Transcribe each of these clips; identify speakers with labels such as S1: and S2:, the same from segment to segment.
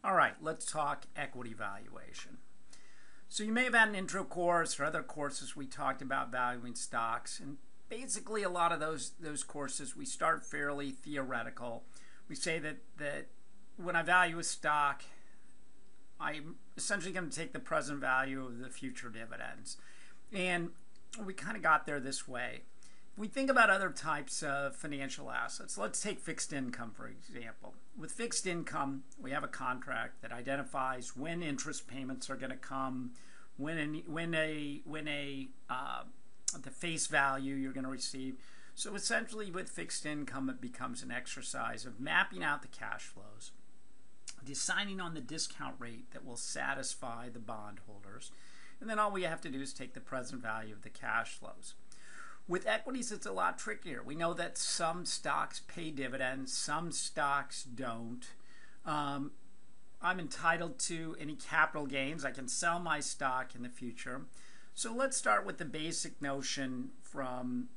S1: All right, let's talk equity valuation. So you may have had an intro course or other courses we talked about valuing stocks, and basically a lot of those courses we start fairly theoretical. We say that when I value a stock, I'm essentially going to take the present value of the future dividends. And we kind of got there this way. If we think about other types of financial assets, let's take fixed income, for example. With fixed income, we have a contract that identifies when interest payments are going to come, the face value you're going to receive. So essentially with fixed income, it becomes an exercise of mapping out the cash flows, deciding on the discount rate that will satisfy the bondholders, and then all we have to do is take the present value of the cash flows. With equities, it's a lot trickier. We know that some stocks pay dividends, some stocks don't. I'm entitled to any capital gains. I can sell my stock in the future. So let's start with the basic notion from,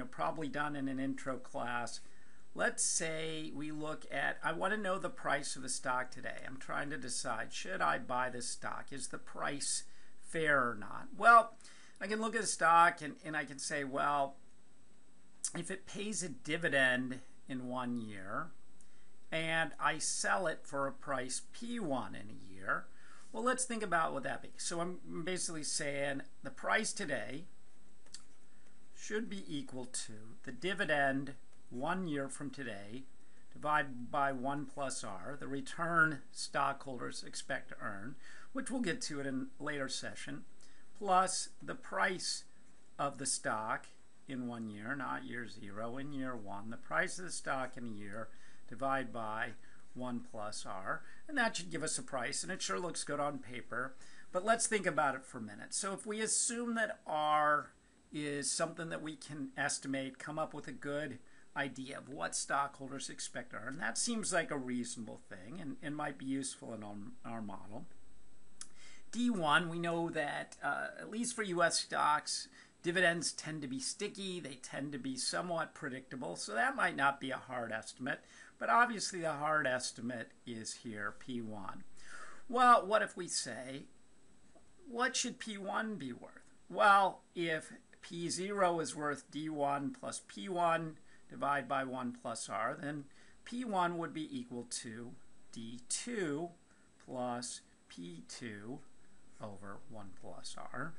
S1: probably done in an intro class. Let's say we look at, I want to know the price of the stock today. I'm trying to decide, should I buy this stock? Is the price fair or not? Well, I can look at a stock and I can say, well, if it pays a dividend in 1 year and I sell it for a price P1 in a year, well, let's think about what that be. So I'm basically saying the price today should be equal to the dividend 1 year from today divided by 1 plus R, the return stockholders expect to earn, which we'll get to in a later session, plus the price of the stock in 1 year, not year 0, in year 1, the price of the stock in a year divided by 1 plus R, and that should give us a price, and it sure looks good on paper, but let's think about it for a minute. So if we assume that R is something that we can estimate, come up with a good idea of what stockholders expect to earn, that seems like a reasonable thing and might be useful in our model. D1, we know that at least for U.S. stocks, dividends tend to be sticky. They tend to be somewhat predictable. So that might not be a hard estimate. But obviously the hard estimate is here, P1. Well, what if we say, what should P1 be worth? Well, if P0 is worth D1 plus P1 divided by 1 plus R, then P1 would be equal to D2 plus P2 over 1 plus R,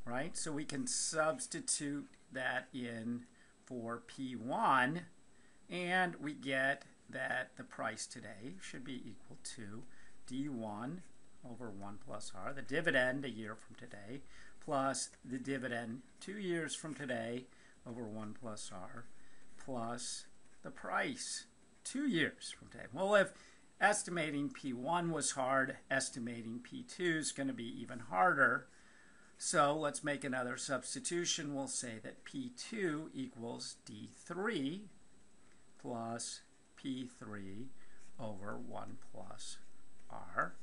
S1: right? So we can substitute that in for P1, and we get that the price today should be equal to D1 over 1 plus R, the dividend a year from today, plus the dividend 2 years from today over 1 plus R, plus the price 2 years from today. Well, if estimating P1 was hard, estimating P2 is going to be even harder. So let's make another substitution. We'll say that P2 equals D3 plus P3 over 1 plus R.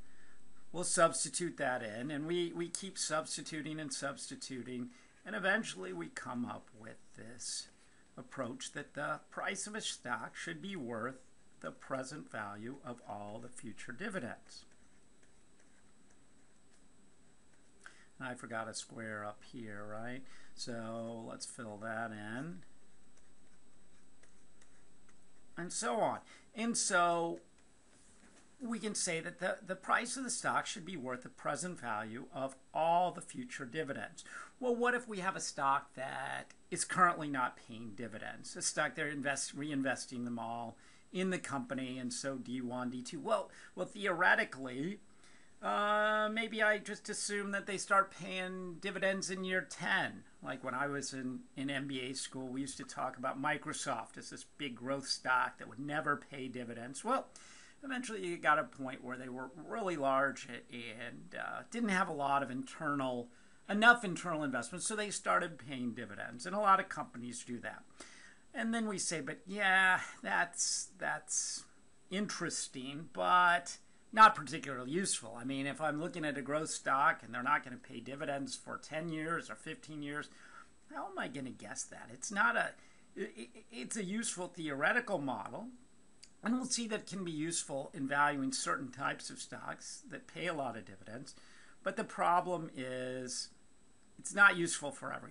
S1: We'll substitute that in, and we keep substituting and substituting, and eventually we come up with this approach that the price of a stock should be worth the present value of all the future dividends. I forgot a square up here, right? So let's fill that in. And so on. And so we can say that the price of the stock should be worth the present value of all the future dividends. Well, what if we have a stock that is currently not paying dividends? A stock they're reinvesting them all in the company, and so D1, D2. Well, theoretically, maybe I just assume that they start paying dividends in year 10. Like when I was in MBA school, we used to talk about Microsoft as this big growth stock that would never pay dividends. Well, eventually you got a point where they were really large and didn't have a lot of enough internal investment, so they started paying dividends, and a lot of companies do that. And then we say, but yeah, that's interesting, but not particularly useful. I mean, if I'm looking at a growth stock and they're not going to pay dividends for 10 years or 15 years, how am I going to guess that? It's a useful theoretical model, And we'll see that it can be useful in valuing certain types of stocks that pay a lot of dividends. But the problem is it's not useful for everything.